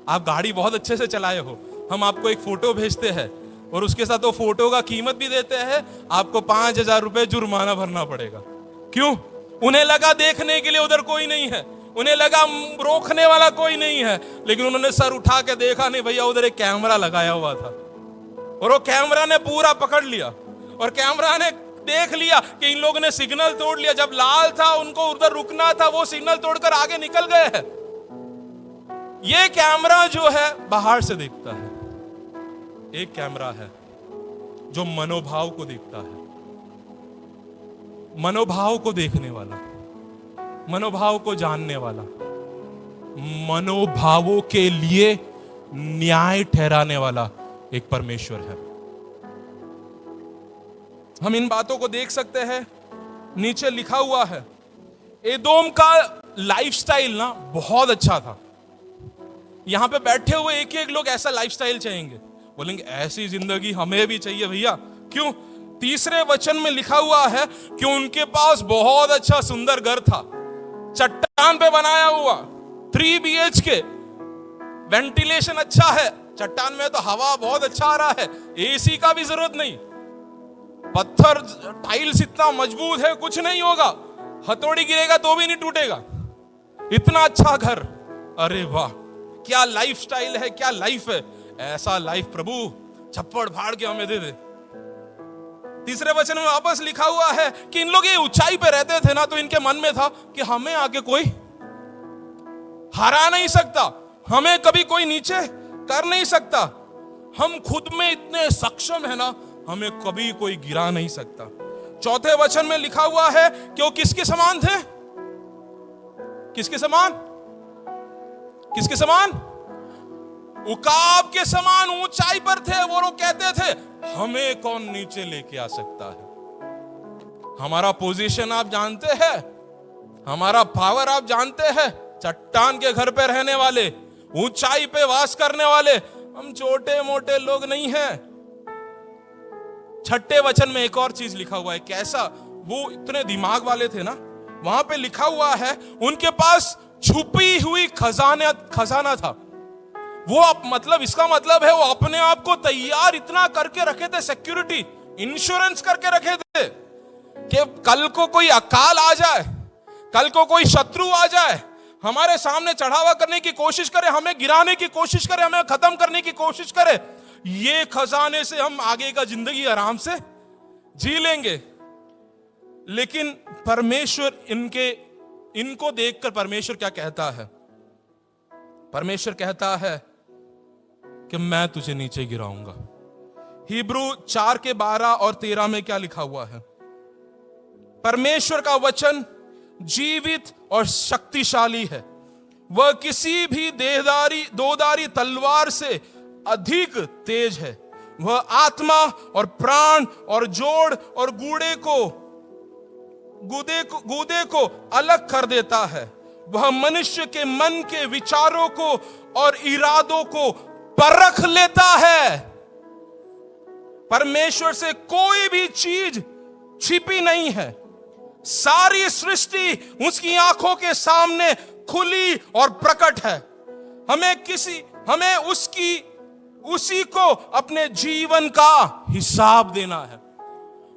आप गाड़ी बहुत अच्छे से चलाए हो, हम आपको एक फोटो भेजते हैं और उसके साथ वो फोटो का कीमत भी देते हैं, आपको 5000 रुपए जुर्माना भरना पड़ेगा। क्यों? उन्हें लगा देखने के लिए उधर कोई नहीं है, उन्हें लगा रोकने वाला कोई नहीं है, लेकिन उन्होंने सर उठा के देखा, नहीं भैया उधर एक कैमरा लगाया हुआ था और वो कैमरा ने पूरा पकड़ लिया और कैमरा ने देख लिया कि इन लोगों ने सिग्नल तोड़ लिया। जब लाल था, उनको उधर रुकना था, वो सिग्नल तोड़कर आगे निकल गए हैं। ये कैमरा जो है बाहर से देखता है, एक कैमरा है जो मनोभाव को देखता है, मनोभाव को देखने वाला, मनोभाव को जानने वाला, मनोभावों के लिए न्याय ठहराने वाला एक परमेश्वर है। हम इन बातों को देख सकते हैं। नीचे लिखा हुआ है, एदोम का लाइफस्टाइल ना बहुत अच्छा था। यहां पे बैठे हुए एक एक लोग ऐसा लाइफस्टाइल चाहेंगे, बोलेंगे ऐसी जिंदगी हमें भी चाहिए भैया। क्यों? तीसरे वचन में लिखा हुआ है कि उनके पास बहुत अच्छा सुंदर घर था, चट्टान पे बनाया हुआ, 3 BHK, वेंटिलेशन अच्छा है, चट्टान में तो हवा बहुत अच्छा आ रहा है, AC का भी जरूरत नहीं, पत्थर टाइल्स इतना मजबूत है कुछ नहीं होगा, हथौड़ी गिरेगा तो भी नहीं टूटेगा, इतना अच्छा घर। अरे वाह, क्या लाइफस्टाइल है, क्या लाइफ है। ऐसा लाइफ प्रभु छप्पड़ फाड़ के हमें दे दे। तीसरे वचन में वापस लिखा हुआ है कि इन लोग ये ऊंचाई पे रहते थे ना, तो इनके मन में था कि हमें आगे कोई हरा नहीं सकता, हमें कभी कोई नीचे कर नहीं सकता, हम खुद में इतने सक्षम है ना, हमें कभी कोई गिरा नहीं सकता। चौथे वचन में लिखा हुआ है कि वो किसके समान थे? किसके समान? किसके समान? उकाब के समान ऊंचाई पर थे। वो लोग कहते थे हमें कौन नीचे लेके आ सकता है। हमारा पोजीशन आप जानते हैं, हमारा पावर आप जानते हैं। चट्टान के घर पे रहने वाले, ऊंचाई पे वास करने वाले, हम छोटे मोटे लोग नहीं हैं। छठे वचन में एक और चीज लिखा हुआ है, कैसा वो इतने दिमाग वाले थे ना, वहां पे लिखा हुआ है उनके पास छुपी हुई खजाना था। वो मतलब इसका मतलब है वो अपने आप को तैयार इतना करके रखे थे, सिक्योरिटी इंश्योरेंस करके रखे थे कि कल को कोई अकाल आ जाए, कल को कोई शत्रु आ जाए, हमारे सामने चढ़ावा करने की कोशिश करे, हमें गिराने की कोशिश करे, हमें खत्म करने की कोशिश करे, ये खजाने से हम आगे का जिंदगी आराम से जी लेंगे। लेकिन परमेश्वर इनको देखकर परमेश्वर क्या कहता है? परमेश्वर कहता है कि मैं तुझे नीचे गिराऊंगा। हिब्रू 4:12 और 13 में क्या लिखा हुआ है? परमेश्वर का वचन जीवित और शक्तिशाली है, वह किसी भी दोधारी तलवार से अधिक तेज है, वह आत्मा और प्राण और जोड़ और गूदे को अलग कर देता है, वह मनुष्य के मन के विचारों को और इरादों को परख लेता है। परमेश्वर से कोई भी चीज छिपी नहीं है, सारी सृष्टि उसकी आंखों के सामने खुली और प्रकट है। हमें उसी को अपने जीवन का हिसाब देना है।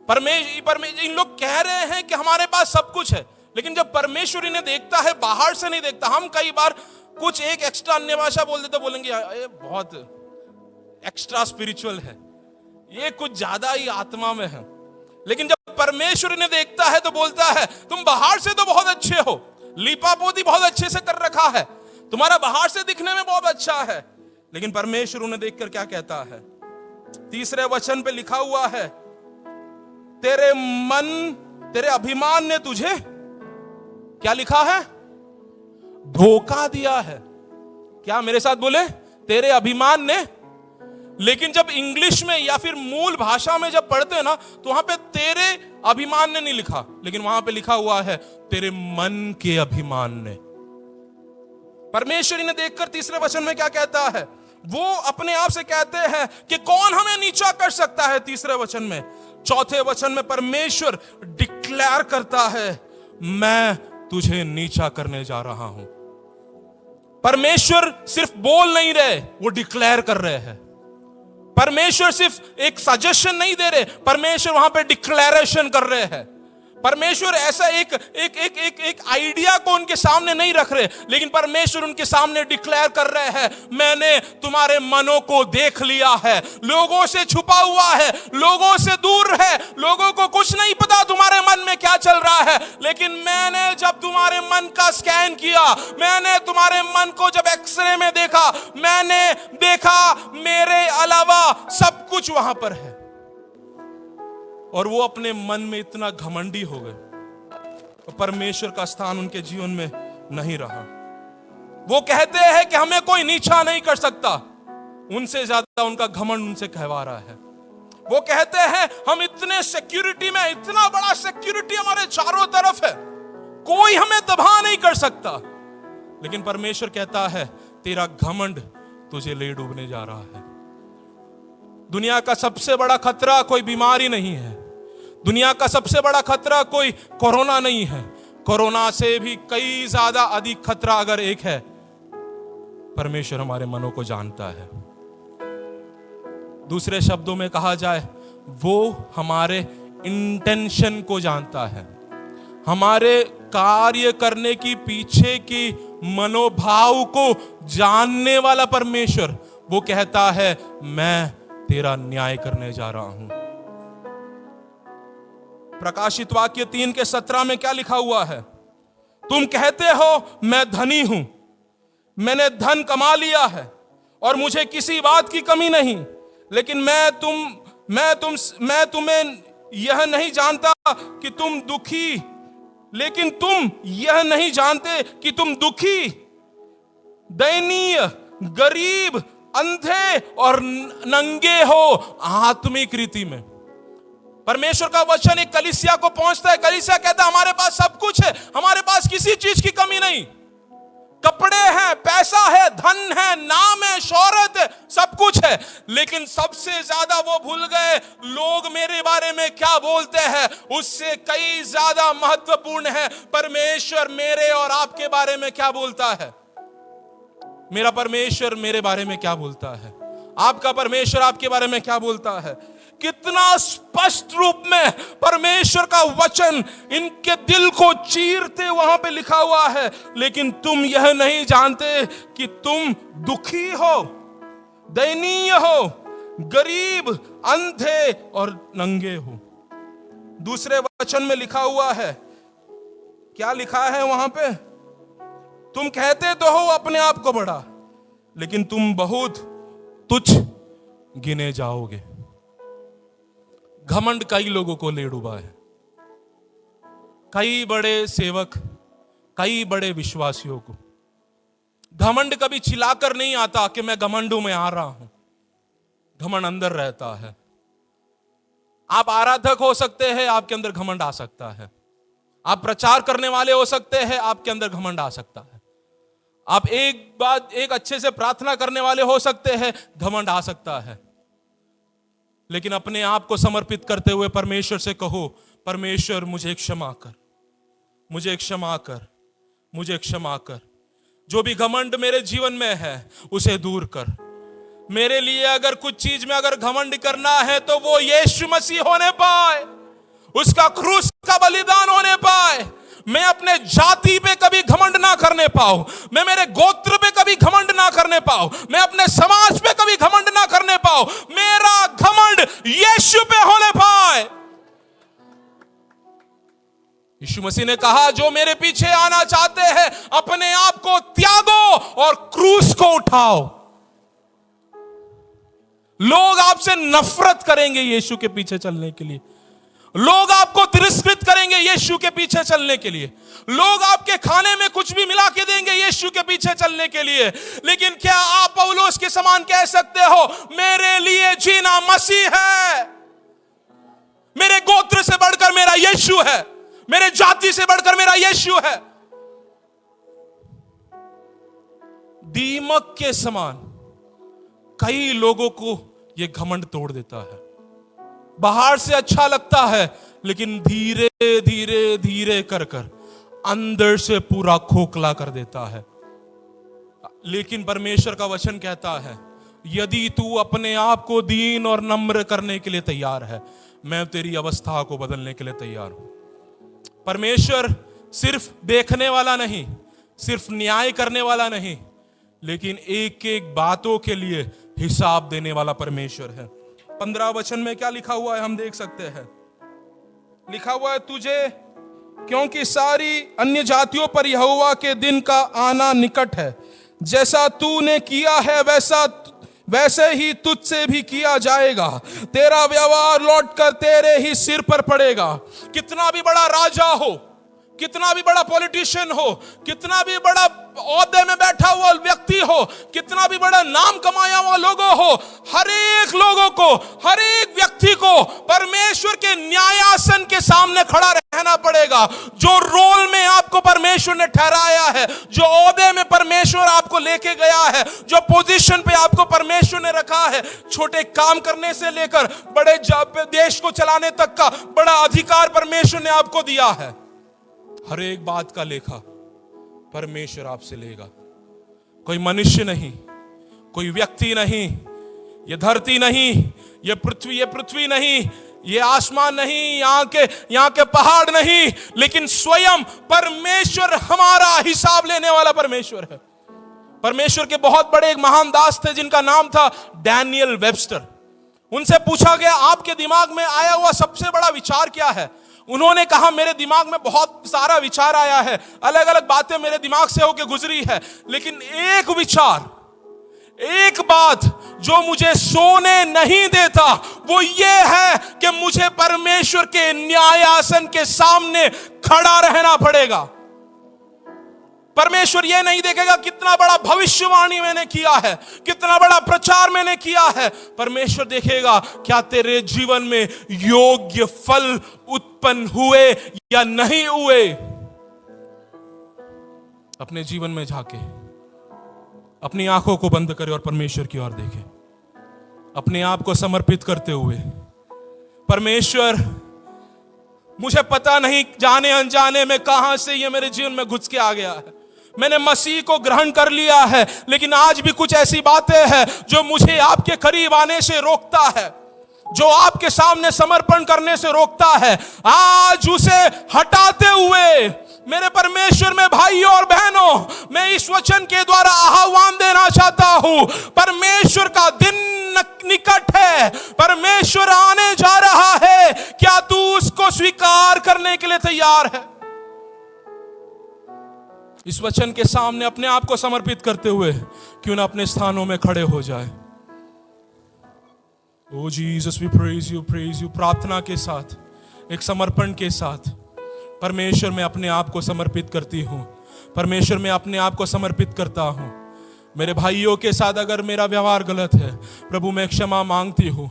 परमेश्वर इन लोग कह रहे हैं कि हमारे पास सब कुछ है, लेकिन जब परमेश्वर इन्हें देखता है, बाहर से नहीं देखता। हम कई बार कुछ एक एक्स्ट्रा अन्य भाषा बोल देते, बोलेंगे ये बहुत एक्स्ट्रा स्पिरिचुअल है, ये कुछ ज्यादा ही आत्मा में है। लेकिन जब परमेश्वर इन्हें देखता है तो बोलता है तुम बाहर से तो बहुत अच्छे हो, लीपा पोती बहुत अच्छे से कर रखा है, तुम्हारा बाहर से दिखने में बहुत अच्छा है। लेकिन परमेश्वर उन्हें देखकर क्या कहता है? तीसरे वचन पे लिखा हुआ है, तेरे अभिमान ने तुझे क्या लिखा है? धोखा दिया है। क्या मेरे साथ बोले? तेरे अभिमान ने। लेकिन जब इंग्लिश में या फिर मूल भाषा में जब पढ़ते हैं ना, तो वहां पे तेरे अभिमान ने नहीं लिखा, लेकिन वहां पे लिखा हुआ है तेरे मन के अभिमान ने। परमेश्वर इन्हें देखकर तीसरे वचन में क्या कहता है? वो अपने आप से कहते हैं कि कौन हमें नीचा कर सकता है। तीसरे वचन में, चौथे वचन में परमेश्वर डिक्लेयर करता है मैं तुझे नीचा करने जा रहा हूं। परमेश्वर सिर्फ बोल नहीं रहे, वो डिक्लेयर कर रहे हैं। परमेश्वर सिर्फ एक सजेशन नहीं दे रहे, परमेश्वर वहां पे डिक्लेरेशन कर रहे हैं। परमेश्वर ऐसा एक आइडिया को उनके सामने नहीं रख रहे, लेकिन परमेश्वर उनके सामने डिक्लेयर कर रहे हैं मैंने तुम्हारे मनों को देख लिया है, लोगों से छुपा हुआ है, लोगों से दूर है, लोगों को कुछ नहीं पता तुम्हारे मन में क्या चल रहा है। लेकिन मैंने जब तुम्हारे मन का स्कैन किया, मैंने तुम्हारे मन को जब एक्सरे में देखा, मैंने देखा मेरे अलावा सब कुछ वहां पर है। और वो अपने मन में इतना घमंडी हो गए, तो परमेश्वर का स्थान उनके जीवन में नहीं रहा। वो कहते हैं कि हमें कोई नीचा नहीं कर सकता, उनसे ज्यादा उनका घमंड उनसे कहवा रहा है। वो कहते हैं हम इतने सिक्योरिटी में, इतना बड़ा सिक्योरिटी हमारे चारों तरफ है, कोई हमें तबाह नहीं कर सकता। लेकिन परमेश्वर कहता है तेरा घमंड तुझे ले डूबने जा रहा है। दुनिया का सबसे बड़ा खतरा कोई बीमारी नहीं है, दुनिया का सबसे बड़ा खतरा कोई कोरोना नहीं है। कोरोना से भी कई ज्यादा अधिक खतरा अगर एक है, परमेश्वर हमारे मनों को जानता है। दूसरे शब्दों में कहा जाए, वो हमारे इंटेंशन को जानता है, हमारे कार्य करने की पीछे की मनोभाव को जानने वाला परमेश्वर, वो कहता है मैं तेरा न्याय करने जा रहा हूं। प्रकाशित वाक्य 3:17 में क्या लिखा हुआ है? तुम कहते हो मैं धनी हूं, मैंने धन कमा लिया है और मुझे किसी बात की कमी नहीं, लेकिन मैं तुम्हें यह नहीं जानता कि तुम दुखी, लेकिन तुम यह नहीं जानते कि तुम दुखी, दयनीय, गरीब, अंधे और नंगे हो आत्मिक रीति में। परमेश्वर का वचन एक कलीसिया को पहुंचता है, कलीसिया कहता है हमारे पास सब कुछ है, हमारे पास किसी चीज की कमी नहीं, कपड़े हैं, पैसा है, धन है, नाम है, शोहरत है, सब कुछ है, लेकिन सबसे ज्यादा वो भूल गए लोग मेरे बारे में क्या बोलते हैं, उससे कई ज्यादा महत्वपूर्ण है परमेश्वर मेरे और आपके बारे में क्या बोलता है। मेरा परमेश्वर मेरे बारे में क्या बोलता है, आपका परमेश्वर आपके बारे में क्या बोलता है। कितना स्पष्ट रूप में परमेश्वर का वचन इनके दिल को चीरते वहां पे लिखा हुआ है, लेकिन तुम यह नहीं जानते कि तुम दुखी हो, दयनीय हो, गरीब, अंधे और नंगे हो। दूसरे वचन में लिखा हुआ है, क्या लिखा है वहां पे? तुम कहते तो हो अपने आप को बड़ा, लेकिन तुम बहुत तुच्छ गिने जाओगे। घमंड कई लोगों को ले डूबा है, कई बड़े सेवक, कई बड़े विश्वासियों को। घमंड कभी चिल्लाकर नहीं आता कि मैं घमंडू में आ रहा हूं, घमंड अंदर रहता है। आप आराधक हो सकते हैं, आपके अंदर घमंड आ सकता है। आप प्रचार करने वाले हो सकते हैं, आपके अंदर घमंड आ सकता है। आप एक अच्छे से प्रार्थना करने वाले हो सकते हैं, घमंड आ सकता है। लेकिन अपने आप को समर्पित करते हुए परमेश्वर से कहो, परमेश्वर मुझे क्षमा कर, मुझे क्षमा कर, मुझे क्षमा कर। जो भी घमंड मेरे जीवन में है उसे दूर कर। मेरे लिए अगर कुछ चीज में अगर घमंड करना है तो वो यीशु मसीह होने पाए, उसका क्रूस का बलिदान होने पाए। मैं अपने जाति पे कभी घमंड ना करने पाऊं, मैं मेरे गोत्र पे कभी घमंड ना करने पाऊं, मैं अपने समाज पे कभी घमंड ना करने पाऊं। मेरा घमंड यीशु पे होने पाए। यीशु मसीह ने कहा जो मेरे पीछे आना चाहते हैं अपने आप को त्यागो और क्रूस को उठाओ। लोग आपसे नफरत करेंगे यीशु के पीछे चलने के लिए, लोग आपको तिरस्कृत करेंगे यीशु के पीछे चलने के लिए, लोग आपके खाने में कुछ भी मिला के देंगे यीशु के पीछे चलने के लिए, लेकिन क्या आप पौलुस के समान कह सकते हो मेरे लिए जीना मसीह है, मेरे गोत्र से बढ़कर मेरा यीशु है, मेरे जाति से बढ़कर मेरा यीशु है। दीमक के समान कई लोगों को यह घमंड तोड़ देता है। बाहर से अच्छा लगता है लेकिन धीरे धीरे धीरे कर कर अंदर से पूरा खोखला कर देता है। लेकिन परमेश्वर का वचन कहता है यदि तू अपने आप को दीन और नम्र करने के लिए तैयार है, मैं तेरी अवस्था को बदलने के लिए तैयार हूं। परमेश्वर सिर्फ देखने वाला नहीं, सिर्फ न्याय करने वाला नहीं, लेकिन एक एक बातों के लिए हिसाब देने वाला परमेश्वर है। 15 वचन में क्या लिखा हुआ है हम देख सकते हैं। लिखा हुआ है तुझे क्योंकि सारी अन्य जातियों पर यहोवा के दिन का आना निकट है, जैसा तूने किया है वैसे ही तुझसे भी किया जाएगा, तेरा व्यवहार लौटकर तेरे ही सिर पर पड़ेगा। कितना भी बड़ा राजा हो, कितना भी बड़ा पॉलिटिशियन हो, कितना भी बड़ा ओहदे में बैठा हुआ व्यक्ति हो, कितना भी बड़ा नाम कमाया हुआ लोगों हो, हर एक लोगों को, हर एक व्यक्ति को परमेश्वर के न्यायासन के सामने खड़ा रहना पड़ेगा। जो रोल में आपको परमेश्वर ने ठहराया है, जो ओहदे में परमेश्वर आपको लेके गया है, जो पोजीशन पे आपको परमेश्वर ने रखा है, छोटे काम करने से लेकर बड़े देश को चलाने तक का बड़ा अधिकार परमेश्वर ने आपको दिया है। हर एक बात का लेखा परमेश्वर आपसे लेगा। कोई मनुष्य नहीं, कोई व्यक्ति नहीं, ये धरती नहीं, ये पृथ्वी नहीं, ये आसमान नहीं, यहाँ के पहाड़ नहीं, लेकिन स्वयं परमेश्वर हमारा हिसाब लेने वाला परमेश्वर है। परमेश्वर के बहुत बड़े एक महान दास थे जिनका नाम था डैनियल वेबस्टर। उनसे पूछा गया, आपके दिमाग में आया हुआ सबसे बड़ा विचार क्या है? उन्होंने कहा, मेरे दिमाग में बहुत सारा विचार आया है, अलग अलग बातें मेरे दिमाग से होकर गुजरी है, लेकिन एक विचार, एक बात जो मुझे सोने नहीं देता, वो ये है कि मुझे परमेश्वर के न्यायासन के सामने खड़ा रहना पड़ेगा। परमेश्वर ये नहीं देखेगा कितना बड़ा भविष्यवाणी मैंने किया है, कितना बड़ा प्रचार मैंने किया है। परमेश्वर देखेगा क्या तेरे जीवन में योग्य फल उत्पन्न हुए या नहीं हुए। अपने जीवन में झांके, अपनी आंखों को बंद करे और परमेश्वर की ओर देखे, अपने आप को समर्पित करते हुए, परमेश्वर मुझे पता नहीं जाने अनजाने में कहां से ये मेरे जीवन में घुस के आ गया है, मैंने मसीह को ग्रहण कर लिया है, लेकिन आज भी कुछ ऐसी बातें हैं जो मुझे आपके करीब आने से रोकता है, जो आपके सामने समर्पण करने से रोकता है। आज उसे हटाते हुए मेरे परमेश्वर में भाइयों और बहनों, मैं इस वचन के द्वारा आह्वान देना चाहता हूं, परमेश्वर का दिन निकट है, परमेश्वर आने जा रहा है। क्या तू उसको स्वीकार करने के लिए तैयार है? इस वचन के सामने अपने आप को समर्पित करते हुए क्यों ना अपने स्थानों में खड़े हो जाए। O Jesus we praise you, praise you. प्रार्थना के साथ, एक समर्पण के साथ, परमेश्वर में अपने आप को समर्पित करती हूं, परमेश्वर में अपने आप को समर्पित करता हूं। मेरे भाइयों के साथ अगर मेरा व्यवहार गलत है, प्रभु मैं क्षमा मांगती हूं,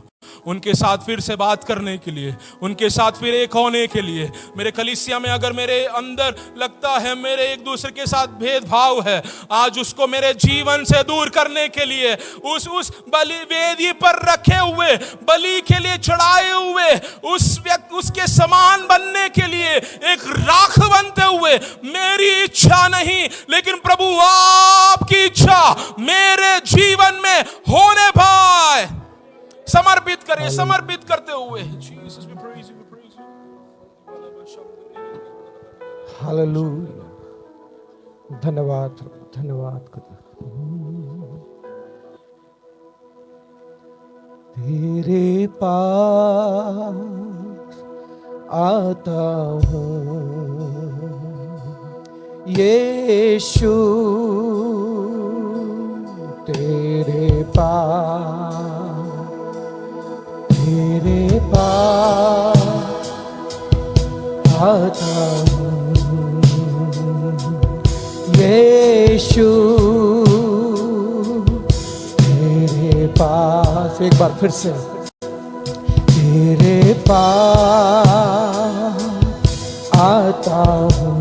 उनके साथ फिर से बात करने के लिए, उनके साथ फिर एक होने के लिए। मेरे कलीसिया में अगर मेरे अंदर लगता है मेरे एक दूसरे के साथ भेदभाव है, आज उसको मेरे जीवन से दूर करने के लिए, उस बलि वेदी पर रखे हुए, बलि के लिए चढ़ाए हुए उस व्यक्ति, उसके समान बनने के लिए एक राख बनते हुए, मेरी इच्छा नहीं लेकिन प्रभु आपकी इच्छा मेरे जीवन में होने पाए। समर्पित करें, समर्पित करते हुए। Jesus we praise you, we praise you. Hallelujah, धन्यवाद, धन्यवाद खुदा। तेरे पास आता हूँ यीशु, तेरे पास आता हूँ यीशु, तेरे पास। एक बार फिर से, तेरे पास आता हूँ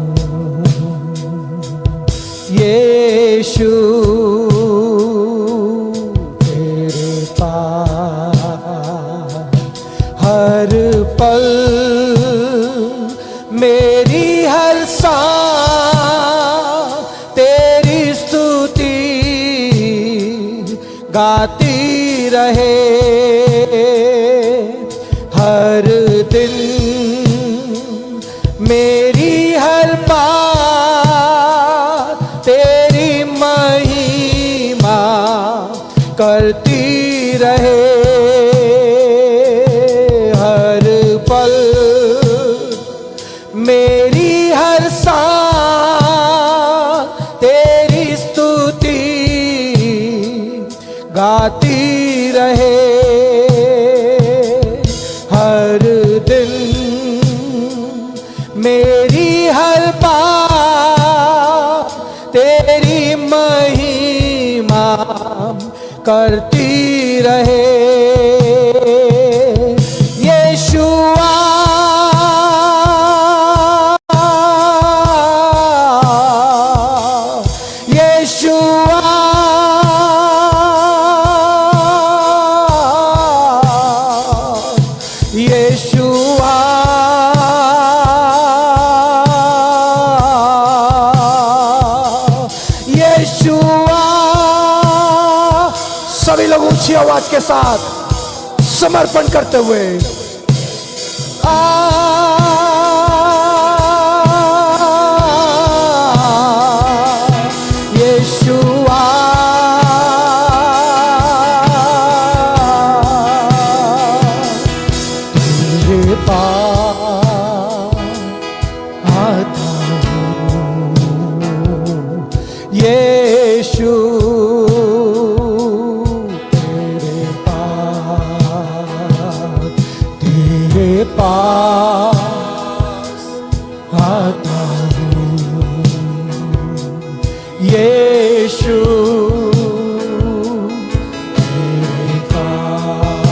यीशु, तेरे पास। हर पल मेरी हर सांस तेरी स्तुति गाती रहे, हर दिन मेरी हर बात तेरी महिमा करती रहे, हर पल मेरी हर सांस तेरी स्तुति गाती रहे, हर दिन मेरी हर बात तेरी महिमा करती रहे। यीशुआ सभी लोग ऊंची आवाज के साथ समर्पण करते हुए यीशुआ तेरे पास आता हूँ यीशु तेरे पास आता हूँ यीशु तेरे पास।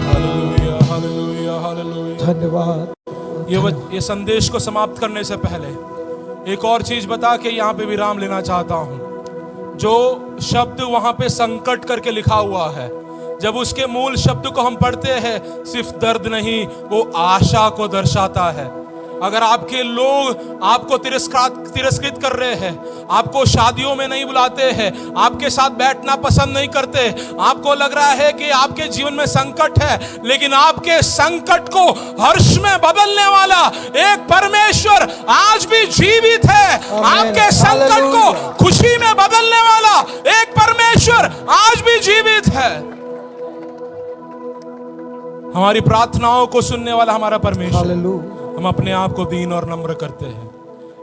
Hallelujah, hallelujah, hallelujah. धन्यवाद। ये संदेश को समाप्त करने से पहले एक और चीज बता के यहाँ पे विराम लेना चाहता हूँ। जो शब्द वहां पे संकट करके लिखा हुआ है, जब उसके मूल शब्द को हम पढ़ते हैं, सिर्फ दर्द नहीं, वो आशा को दर्शाता है। अगर आपके लोग आपको तिरस्कृत कर रहे हैं, आपको शादियों में नहीं बुलाते हैं, आपके साथ बैठना पसंद नहीं करते, आपको लग रहा है कि आपके जीवन में संकट है, लेकिन आपके संकट को हर्ष में बदलने वाला एक परमेश्वर आज भी जीवित है। आपके संकट को खुशी में बदलने वाला एक परमेश्वर आज भी जीवित है। हमारी प्रार्थनाओं को सुनने वाला हमारा परमेश्वर। हालेलुया। हम अपने आप को दीन और नम्र करते हैं।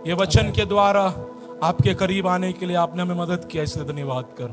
ये वचन के द्वारा आपके करीब आने के लिए आपने हमें मदद किया, इसलिए धन्यवाद कर।